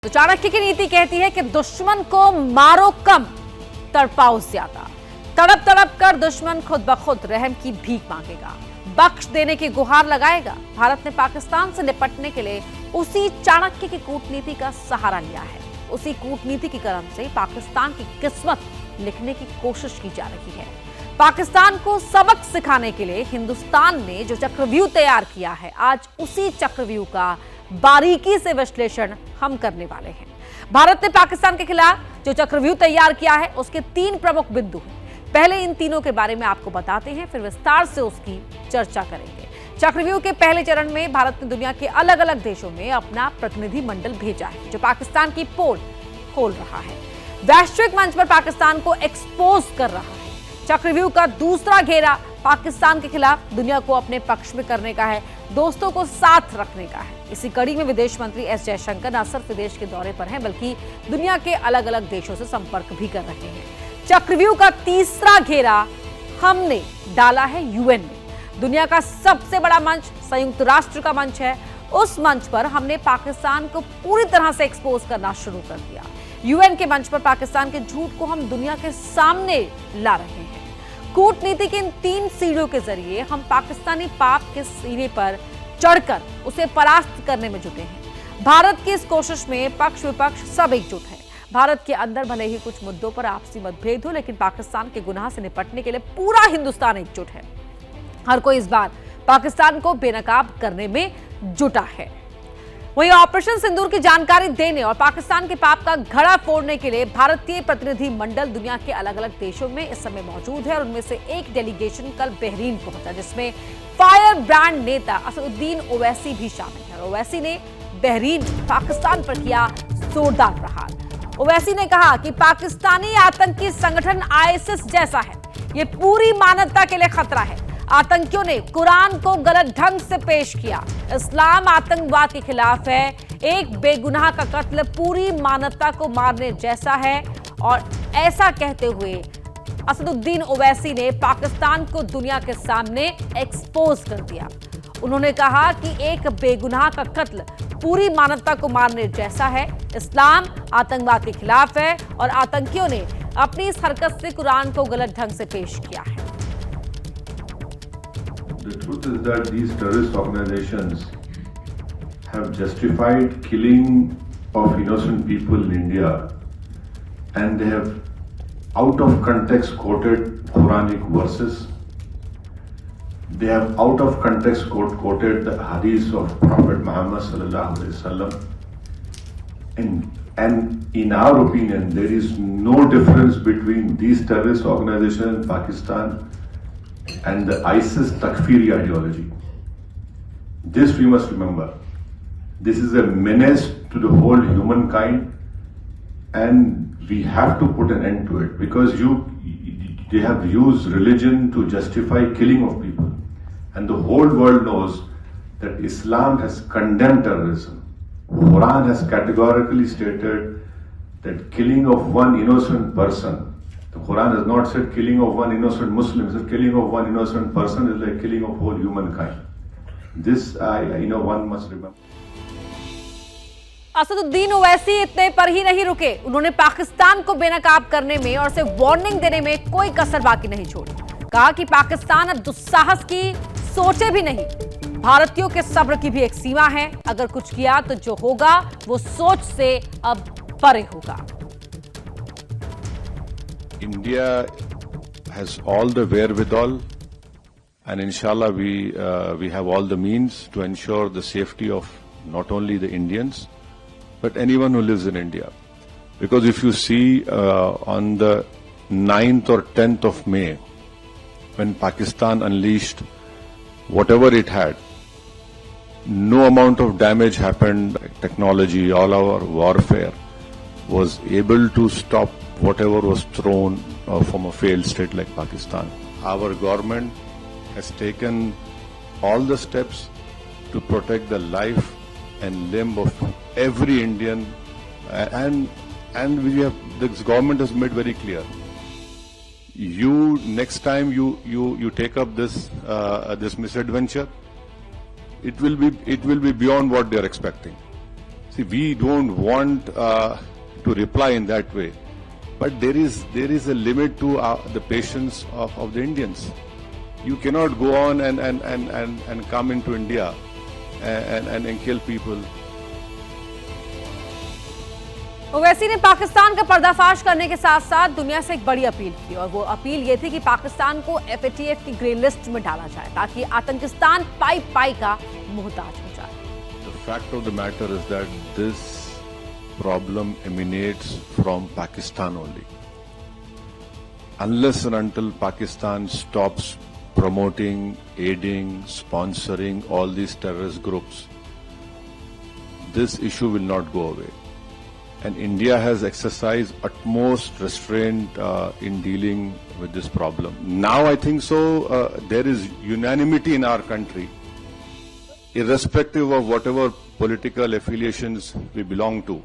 तो चाणक्य की नीति कहती है कि दुश्मन को मारो कम, तड़पाओ ज्यादा। तड़प तड़प कर दुश्मन खुद ब खुद रहम की भीख मांगेगा, बख्श देने की गुहार लगाएगा। भारत ने पाकिस्तान से निपटने के लिए उसी चाणक्य की कूटनीति का सहारा लिया है। उसी कूटनीति की कलम से पाकिस्तान की किस्मत लिखने की कोशिश की जा रही है। पाकिस्तान को सबक सिखाने के लिए हिंदुस्तान ने जो चक्रव्यूह तैयार किया है, आज उसी चक्रव्यूह का बारीकी से विश्लेषण हम करने वाले हैं। भारत ने पाकिस्तान के खिलाफ जो चक्रव्यूह तैयार किया है, उसके 3 प्रमुख बिंदु हैं। पहले इन तीनों के बारे में आपको बताते हैं, फिर विस्तार से उसकी चर्चा करेंगे। चक्रव्यूह के पहले चरण में भारत ने दुनिया के अलग अलग देशों में अपना प्रतिनिधि मंडल भेजा है, जो पाकिस्तान की पोल खोल रहा है, वैश्विक मंच पर पाकिस्तान को एक्सपोज कर रहा है। चक्रव्यूह का दूसरा घेरा पाकिस्तान के खिलाफ दुनिया को अपने पक्ष में करने का है, दोस्तों को साथ रखने का है। इसी कड़ी में विदेश मंत्री एस जयशंकर न सिर्फ विदेश के दौरे पर हैं, बल्कि दुनिया के अलग अलग देशों से संपर्क भी कर रहे हैं। चक्रव्यूह का तीसरा घेरा हमने डाला है यूएन में। दुनिया का सबसे बड़ा मंच संयुक्त राष्ट्र का मंच है। उस मंच पर हमने पाकिस्तान को पूरी तरह से एक्सपोज करना शुरू कर दिया। यूएन के मंच पर पाकिस्तान के झूठ को हम दुनिया के सामने ला रहे हैं। कूटनीति के इन 3 सीढ़ियों के जरिए हम पाकिस्तानी पाप के सीढ़ी पर चढ़कर उसे परास्त करने में जुटे हैं। भारत की इस कोशिश में पक्ष विपक्ष सब एकजुट है। भारत के अंदर भले ही कुछ मुद्दों पर आपसी मतभेद हो, लेकिन पाकिस्तान के गुनाह से निपटने के लिए पूरा हिंदुस्तान एकजुट है। हर कोई इस बार पाकिस्तान को बेनकाब करने में जुटा है। वहीं ऑपरेशन सिंदूर की जानकारी देने और पाकिस्तान के पाप का घड़ा फोड़ने के लिए भारतीय प्रतिनिधि मंडल दुनिया के अलग अलग देशों में इस समय मौजूद है, और उनमें से एक डेलीगेशन कल बहरीन पहुंचा, जिसमें फायर ब्रांड नेता असदुद्दीन ओवैसी भी शामिल है। ओवैसी ने बहरीन पाकिस्तान पर किया जोरदार प्रहार। ओवैसी ने कहा कि पाकिस्तानी आतंकी संगठन आईएसआईएस जैसा है, ये पूरी मानवता के लिए खतरा है। आतंकियों ने कुरान को गलत ढंग से पेश किया। इस्लाम आतंकवाद के खिलाफ है, एक बेगुनाह का कत्ल पूरी मानवता को मारने जैसा है। और ऐसा कहते हुए असदुद्दीन ओवैसी ने पाकिस्तान को दुनिया के सामने एक्सपोज कर दिया। उन्होंने कहा कि एक बेगुनाह का कत्ल पूरी मानवता को मारने जैसा है। इस्लाम आतंकवाद के खिलाफ है और आतंकियों ने अपनी इस हरकत से कुरान को गलत ढंग से पेश किया है। The truth is that these terrorist organizations have justified killing of innocent people in India, and they have out of context quoted Quranic verses. They have out of context quoted the hadith of Prophet Muhammad sallallahu alaihi wasallam. And in our opinion, there is no difference between these terrorist organizations in Pakistan and the ISIS Takfiri ideology. This we must remember. This is a menace to the whole humankind, and we have to put an end to it, because they have used religion to justify killing of people, and the whole world knows that Islam has condemned terrorism. Quran has categorically stated that killing of one innocent person, the Quran has not said killing of one innocent Muslim, it said killing of one innocent person is like killing of whole humankind. This one must remember. Asaduddin Owaisi इतने पर ही नहीं रुके। उन्होंने पाकिस्तान को बेनकाब करने में और उसे वार्निंग देने में कोई कसर बाकी नहीं छोड़ी। कहा कि पाकिस्तान अब दुस्साहस की सोचे भी नहीं। भारतीयों के सब्र की भी एक सीमा है। अगर कुछ किया तो जो होगा वो सोच से अब परे होगा। India has all the wherewithal, and inshallah we have all the means to ensure the safety of not only the Indians but anyone who lives in India. Because if you see on the 9th or 10th of May, when Pakistan unleashed whatever it had, no amount of damage happened. Technology, all our warfare was able to stop whatever was thrown from a failed state like Pakistan. Our government has taken all the steps to protect the life and limb of every Indian, and this government has made very clear. Next time you take up this misadventure, it will be beyond what they are expecting. See, we don't want to reply in that way, but there is a limit to the patience of the Indians. You cannot go on and come into India and kill people. Owaisi ने पाकिस्तान का पर्दाफाश करने के साथ साथ दुनिया से एक बड़ी अपील की और वो अपील ये थी कि पाकिस्तान को FATF की ग्रे लिस्ट में डाला जाए ताकि आतंकिस्तान पाई का मोहताज हो जाए. The fact of the matter is that this problem emanates from Pakistan only. Unless and until Pakistan stops promoting, aiding, sponsoring all these terrorist groups, this issue will not go away. And India has exercised utmost restraint in dealing with this problem. Now I think so there is unanimity in our country, irrespective of whatever political affiliations we belong to.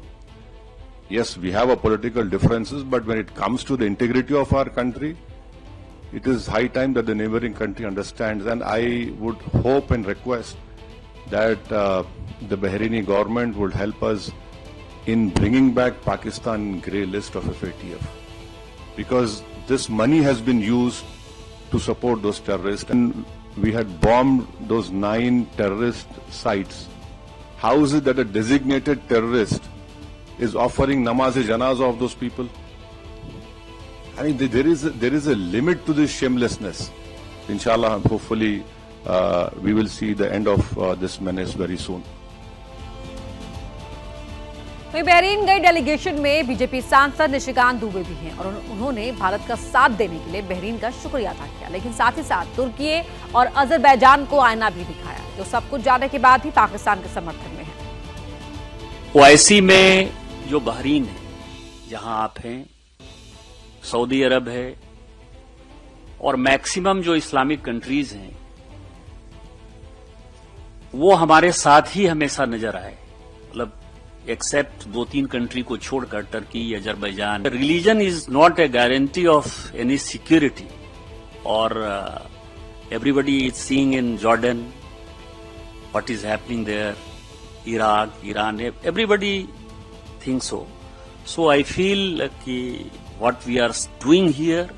Yes, we have our political differences, but when it comes to the integrity of our country, it is high time that the neighboring country understands. And I would hope and request that the Bahraini government would help us in bringing back Pakistan in grey list of FATF, because this money has been used to support those terrorists, and we had bombed those 9 terrorist sites. How is it that a designated terrorist is offering namaz-e-janazah of those people? I mean, there is a limit to this shamelessness. Inshallah, hopefully, we will see the end of this menace very soon. वहीं Bahrain गई delegation में BJP सांसद निशिकांत दुबे भी हैं और उन्होंने भारत का साथ देने के लिए बहरीन का शुक्रिया अदा किया, लेकिन साथ ही साथ तुर्की और अजरबैजान को आईना भी दिखाया, जो सब कुछ जाने के बाद भी पाकिस्तान के समर्थन में है. OIC में जो बहरीन है, जहां आप हैं, सऊदी अरब है और मैक्सिमम जो इस्लामिक कंट्रीज हैं, वो हमारे साथ ही हमेशा नजर आए. मतलब एक्सेप्ट 2-3 कंट्री को छोड़कर, Turkey, Azerbaijan. Religion is not a guarantee of any security. और everybody is seeing in Jordan what is happening there, Iraq, Iran, everybody think so. So I feel कि what we are doing here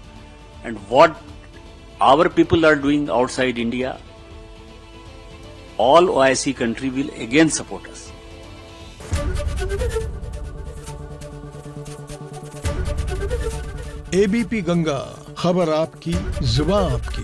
and what our people are doing outside India, all OIC country will again support us. ABP Ganga, खबर आपकी, जुबान आपकी.